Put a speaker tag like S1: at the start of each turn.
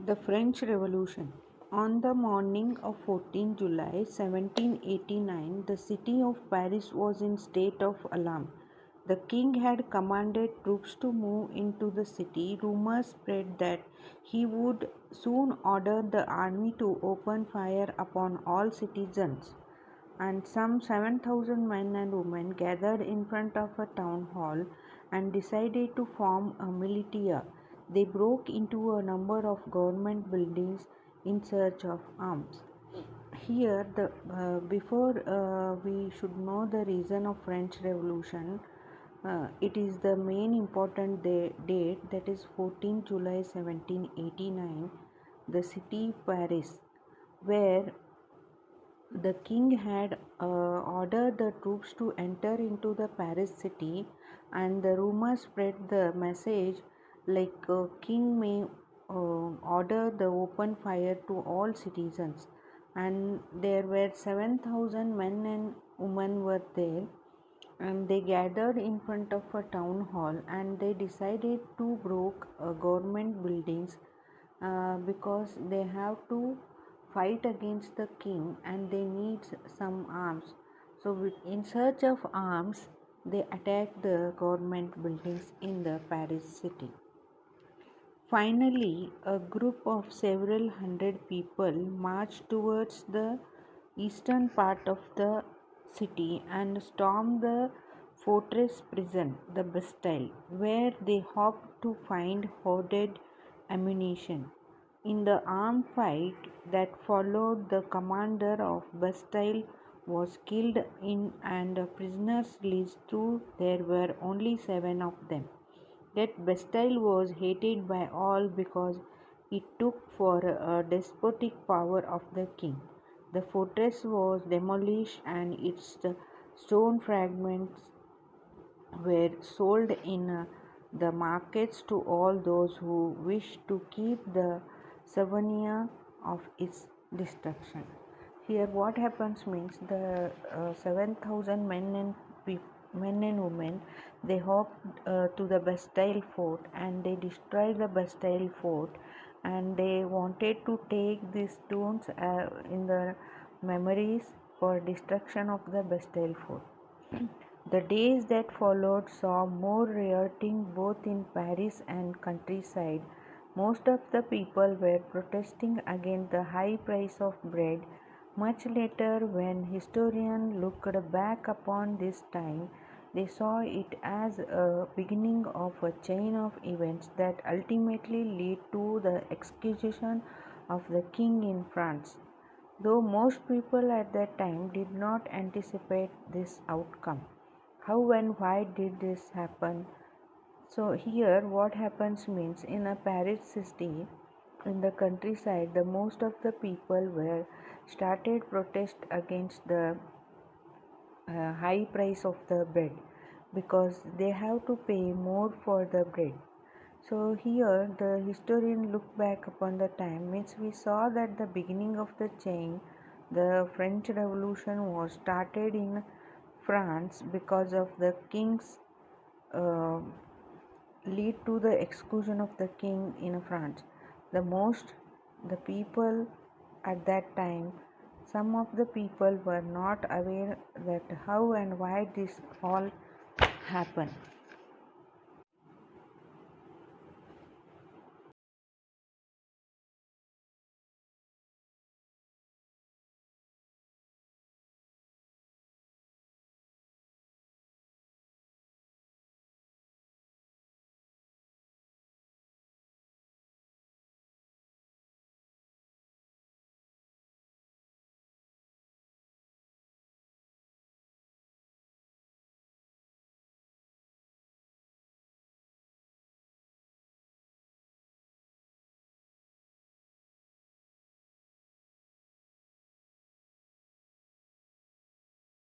S1: The French Revolution. On the morning of 14 July 1789, the city of Paris was in state of alarm. The king had commanded troops to move into the city. Rumors spread that he would soon order the army to open fire upon all citizens, and some 7,000 men and women gathered in front of a town hall and decided to form a militia. They broke into a number of government buildings in search of arms. Here, before we should know the reason of French Revolution, it is the main important date, that is 14 July 1789, the city Paris, where the king had ordered the troops to enter into the Paris city, and the rumor spread the message like king may order the open fire to all citizens, and there were 7,000 men and women were there, and they gathered in front of a town hall and they decided to break government buildings because they have to fight against the king and they need some arms. So in search of arms, they attacked the government buildings in the Paris city. Finally, a group of several hundred people marched towards the eastern part of the city and stormed the fortress prison, the Bastille, where they hoped to find hoarded ammunition. In the armed fight that followed, the commander of Bastille was killed in and prisoners released, though there were only 7 of them. Yet Bastille was hated by all because it took for a despotic power of the king. The fortress was demolished and its stone fragments were sold in the markets to all those who wished to keep the souvenir of its destruction. Here, what happens means the 7,000 men and women, they hopped to the Bastille fort and they destroyed the Bastille fort, and they wanted to take these stones in the memories for destruction of the Bastille fort. The days that followed saw more rioting both in Paris and countryside. Most of the people were protesting against the high price of bread. Much later, when historians looked back upon this time, they saw it as a beginning of a chain of events that ultimately led to the execution of the king in France, though most people at that time did not anticipate this outcome. How and why did this happen? So here what happens means, in a Paris city, in the countryside, the most of the people were started protest against the high price of the bread, because they have to pay more for the bread. So here the historian look back upon the time, means we saw that the beginning of the chain, the French Revolution was started in France because of the king's uh, lead to the exclusion of the king in France. The people at that time, some of the people were not aware that how and why this all happened.